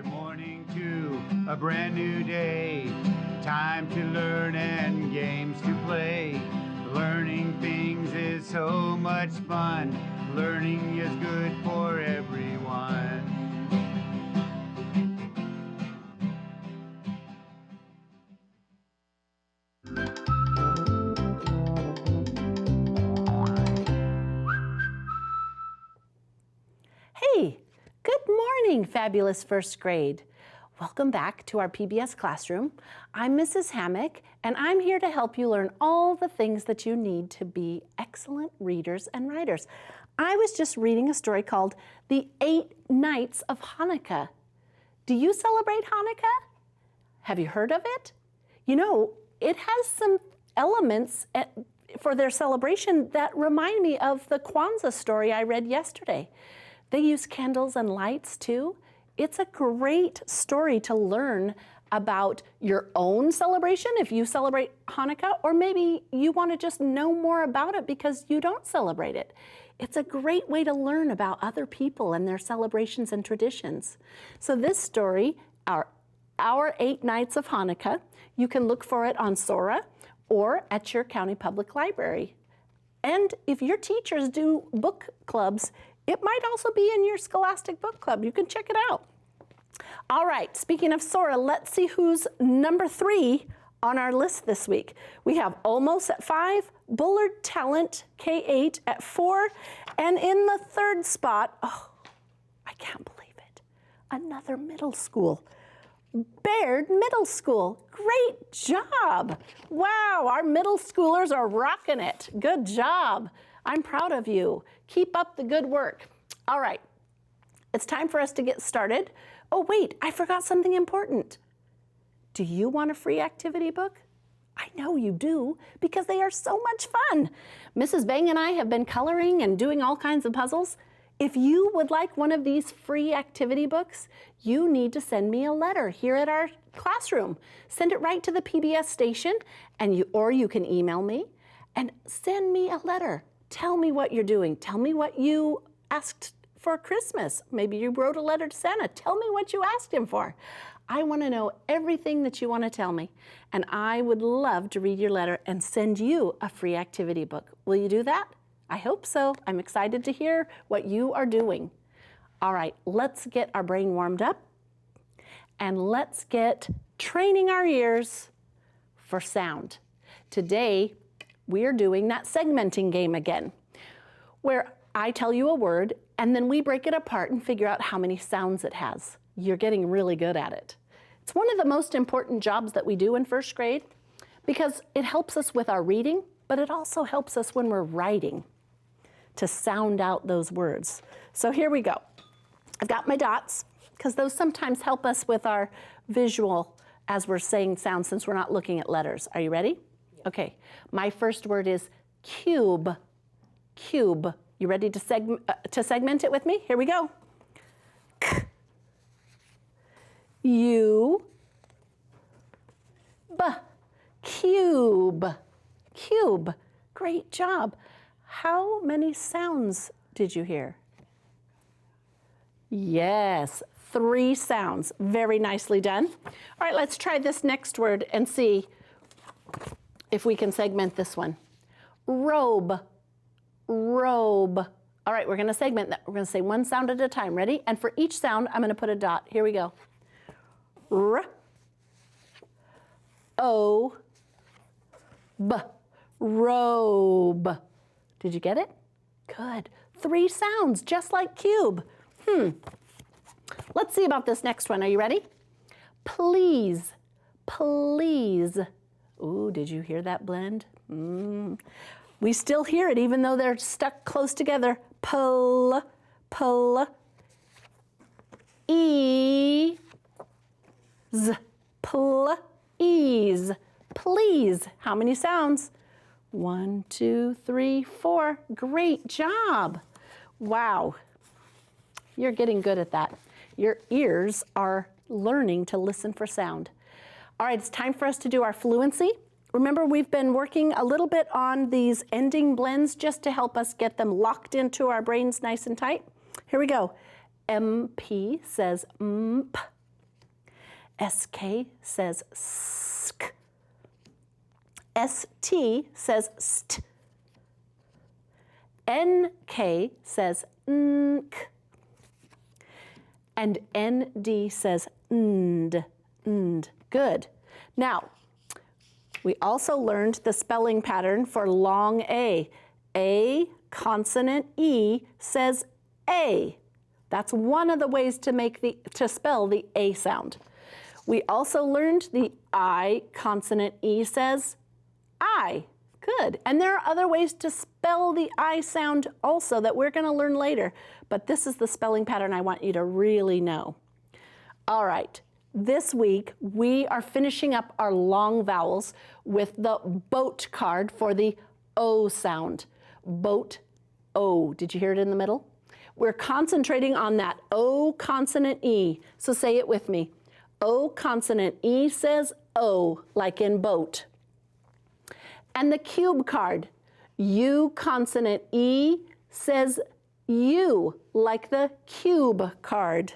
Good morning to a brand new day. Time to learn and games to play. Learning things is so much fun. Learning is good for everyone. Hey, good morning, fabulous first grade. Welcome back to our PBS classroom. I'm Mrs. Hammock, and I'm here to help you learn all the things that you need to be excellent readers and writers. I was just reading a story called The 8 Nights of Hanukkah. Do you celebrate Hanukkah? Have you heard of it? You know, it has some elements for their celebration that remind me of the Kwanzaa story I read yesterday. They use candles and lights too. It's a great story to learn about your own celebration if you celebrate Hanukkah, or maybe you want to just know more about it because you don't celebrate it. It's a great way to learn about other people and their celebrations and traditions. So this story, our 8 Nights of Hanukkah, you can look for it on Sora or at your county public library. And if your teachers do book clubs, it might also be in your Scholastic Book Club. You can check it out. All right, speaking of Sora, let's see who's number 3 on our list this week. We have Olmos at 5, Bullard Talent K8 at 4, and in the 3rd spot, oh, I can't believe it, another middle school. Baird Middle School, great job. Wow, our middle schoolers are rocking it. Good job. I'm proud of you. Keep up the good work. All right, it's time for us to get started. Oh wait, I forgot something important. Do you want a free activity book? I know you do, because they are so much fun. Mrs. Bang and I have been coloring and doing all kinds of puzzles. If you would like one of these free activity books, you need to send me a letter here at our classroom. Send it right to the PBS station, or you can email me and send me a letter. Tell me what you're doing. Tell me what you asked for Christmas. Maybe you wrote a letter to Santa. Tell me what you asked him for. I want to know everything that you want to tell me, and I would love to read your letter and send you a free activity book. Will you do that? I hope so. I'm excited to hear what you are doing. All right, let's get our brain warmed up, and let's get training our ears for sound. Today, we're doing that segmenting game again, where I tell you a word, and then we break it apart and figure out how many sounds it has. You're getting really good at it. It's one of the most important jobs that we do in first grade because it helps us with our reading, but it also helps us when we're writing to sound out those words. So here we go. I've got my dots because those sometimes help us with our visual as we're saying sounds since we're not looking at letters. Are you ready? Okay, my first word is cube. Cube. You ready to segment it with me? Here we go. K, U, B, cube. Cube. Great job. How many sounds did you hear? Yes, 3 sounds. Very nicely done. All right, let's try this next word and see if we can segment this one. Robe. Robe. All right, we're going to segment that. We're going to say one sound at a time. Ready? And for each sound, I'm going to put a dot. Here we go. R, O, B. Robe. Did you get it? Good. 3 sounds, just like cube. Let's see about this next one. Are you ready? Please. Please. Ooh, did you hear that blend? We still hear it even though they're stuck close together. Pull, pull, ease, please, please. How many sounds? 1, 2, 3, 4. Great job. Wow. You're getting good at that. Your ears are learning to listen for sound. All right, it's time for us to do our fluency. Remember, we've been working a little bit on these ending blends just to help us get them locked into our brains nice and tight. Here we go. MP says mp, SK says sk. ST says st. NK says nk. And ND says nd. Good. Now, we also learned the spelling pattern for long A. A consonant E says A. That's one of the ways to spell the A sound. We also learned the I consonant E says I. Good. And there are other ways to spell the I sound also that we're going to learn later. But this is the spelling pattern I want you to really know. All right. This week, we are finishing up our long vowels with the boat card for the O sound. Boat, O. Did you hear it in the middle? We're concentrating on that O consonant E. So say it with me. O consonant E says O, like in boat. And the cube card. U consonant E says U, like the cube card.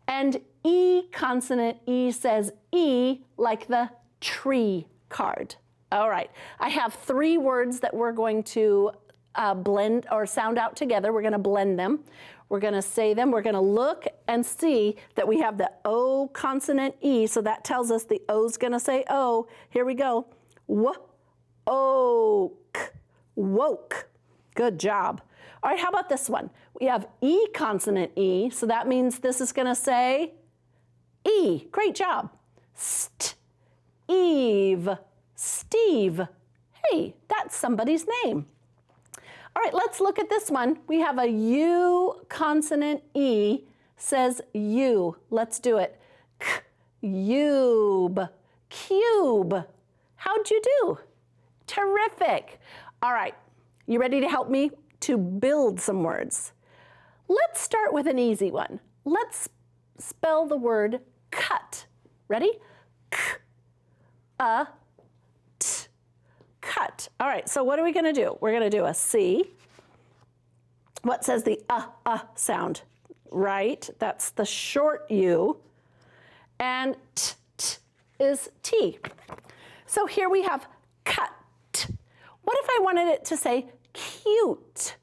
And E consonant E says E, like the tree card. All right, I have 3 words that we're going to blend or sound out together. We're going to blend them. We're going to say them. We're going to look and see that we have the O consonant E, so that tells us the O's going to say O. Here we go. W-o-k, woke. Good job. All right, how about this one? We have E consonant E, so that means this is going to say E. Great job. St, Eve, Steve. Hey, that's somebody's name. All right, let's look at this one. We have a U consonant E says U. Let's do it. Cube, cube. How'd you do? Terrific. All right, you ready to help me to build some words? Let's start with an easy one. Let's spell the word cut. Ready? K-a-t. Cut. All right, so what are we going to do? We're going to do a C. What says the sound? Right, that's the short U. And t is T. So here we have cut. What if I wanted it to say cute?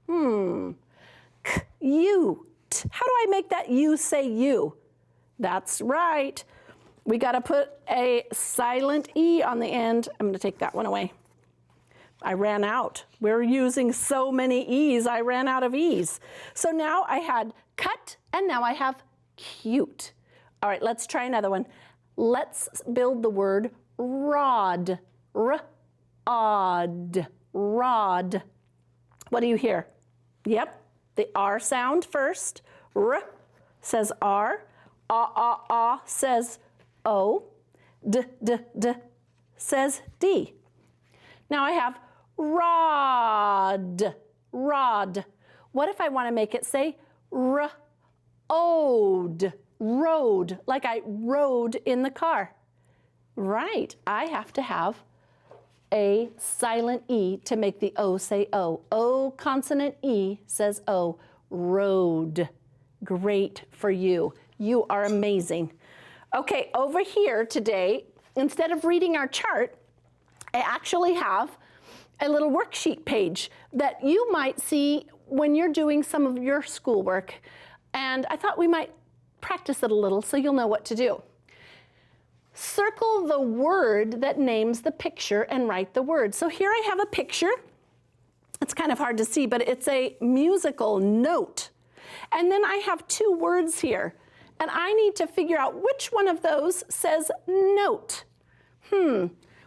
Cute. How do I make that U say you? That's right. We got to put a silent E on the end. I'm going to take that one away. I ran out. We're using so many E's, I ran out of E's. So now I had cut, and now I have cute. All right, let's try another one. Let's build the word rod. R-odd. Rod. What do you hear? Yep, the R sound first. R says R. Ah says O. D says D. Now I have rod. Rod. What if I want to make it say road? Road, like I rode in the car. Right, I have to have a silent E to make the O say O. O consonant E says O. Road. Great for you. You are amazing. Okay, over here today, instead of reading our chart, I actually have a little worksheet page that you might see when you're doing some of your schoolwork. And I thought we might practice it a little so you'll know what to do. Circle the word that names the picture and write the word. So here I have a picture. It's kind of hard to see, but it's a musical note. And then I have 2 words here. And I need to figure out which one of those says note.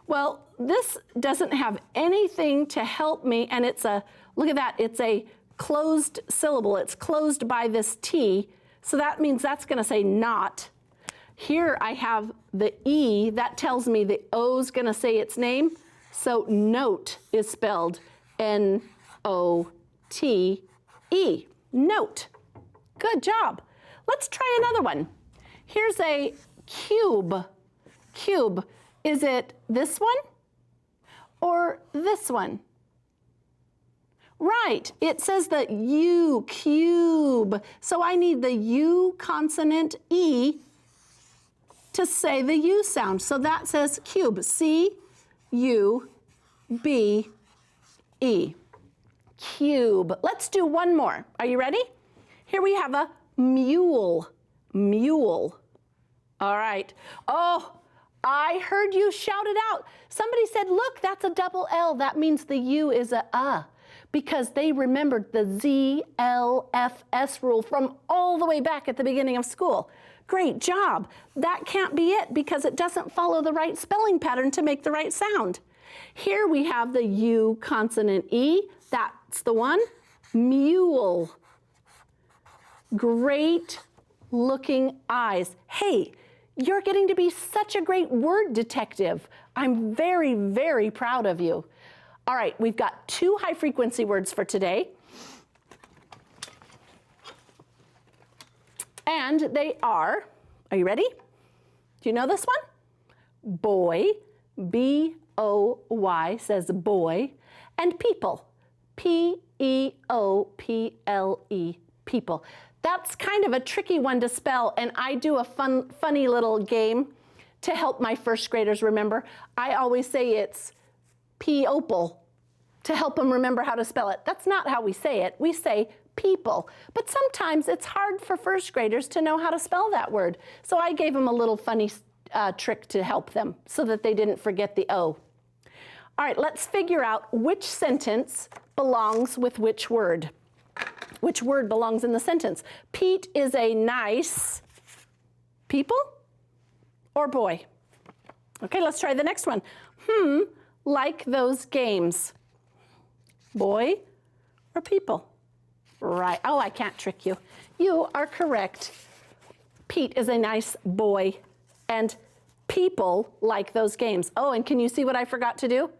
Well, this doesn't have anything to help me, and it's a, look at that, it's a closed syllable. It's closed by this T, so that means that's going to say not. Here I have the E, that tells me the O's going to say its name, so note is spelled N-O-T-E, note. Good job. Let's try another one. Here's a cube. Cube. Is it this one or this one? Right, it says the U, cube. So I need the U consonant E to say the U sound. So that says cube, C-U-B-E, cube. Let's do one more. Are you ready? Here we have a mule, mule. All right. Oh, I heard you shout it out. Somebody said, look, that's a double L. That means the U is a, because they remembered the ZLFS rule from all the way back at the beginning of school. Great job. That can't be it because it doesn't follow the right spelling pattern to make the right sound. Here we have the U consonant E. That's the one. Mule. Great looking eyes. Hey, you're getting to be such a great word detective. I'm very, very proud of you. All right, we've got 2 high frequency words for today. And they are you ready? Do you know this one? Boy, B-O-Y says boy, and people, P-E-O-P-L-E, people. That's kind of a tricky one to spell, and I do a funny little game to help my first graders remember. I always say it's P-opal to help them remember how to spell it. That's not how we say it. We say people. But sometimes it's hard for first graders to know how to spell that word. So I gave them a little funny trick to help them so that they didn't forget the O. All right, let's figure out which sentence belongs with which word. Which word belongs in the sentence? Pete is a nice people or boy? Okay, let's try the next one. Like those games. Boy or people? Right. Oh, I can't trick you. You are correct. Pete is a nice boy, and people like those games. Oh, and can you see what I forgot to do?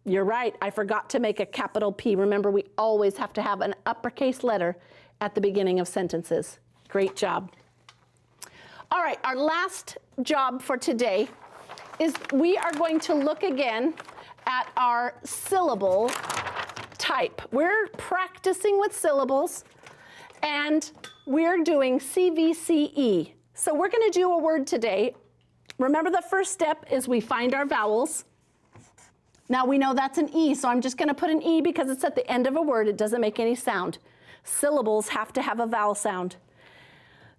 You're right. I forgot to make a capital P. Remember, we always have to have an uppercase letter at the beginning of sentences. Great job. All right, our last job for today is we are going to look again at our syllable type. We're practicing with syllables, and we're doing CVCE. So we're going to do a word today. Remember, the first step is we find our vowels. Now we know that's an E, so I'm just going to put an E because it's at the end of a word. It doesn't make any sound. Syllables have to have a vowel sound.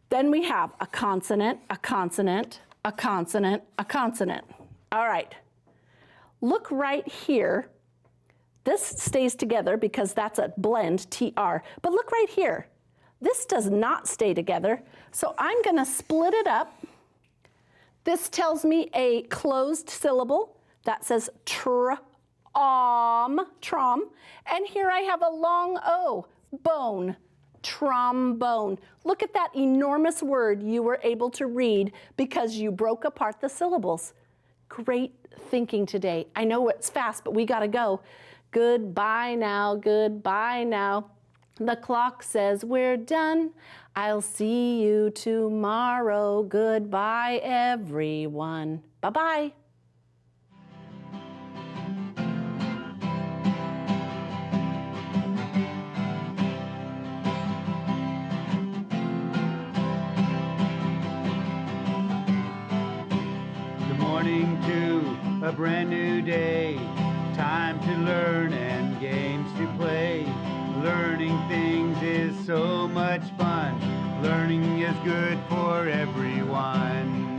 Then we have a consonant, a consonant, a consonant, a consonant. All right. Look right here. This stays together because that's a blend, TR. But look right here. This does not stay together. So I'm going to split it up. This tells me a closed syllable. That says trom. And here I have a long O, bone, trombone. Look at that enormous word you were able to read because you broke apart the syllables. Great thinking today. I know it's fast, but we gotta go. Goodbye now, goodbye now. The clock says we're done. I'll see you tomorrow. Goodbye, everyone. Bye-bye. To a brand new day, time to learn and games to play. Learning things is so much fun. Learning is good for everyone.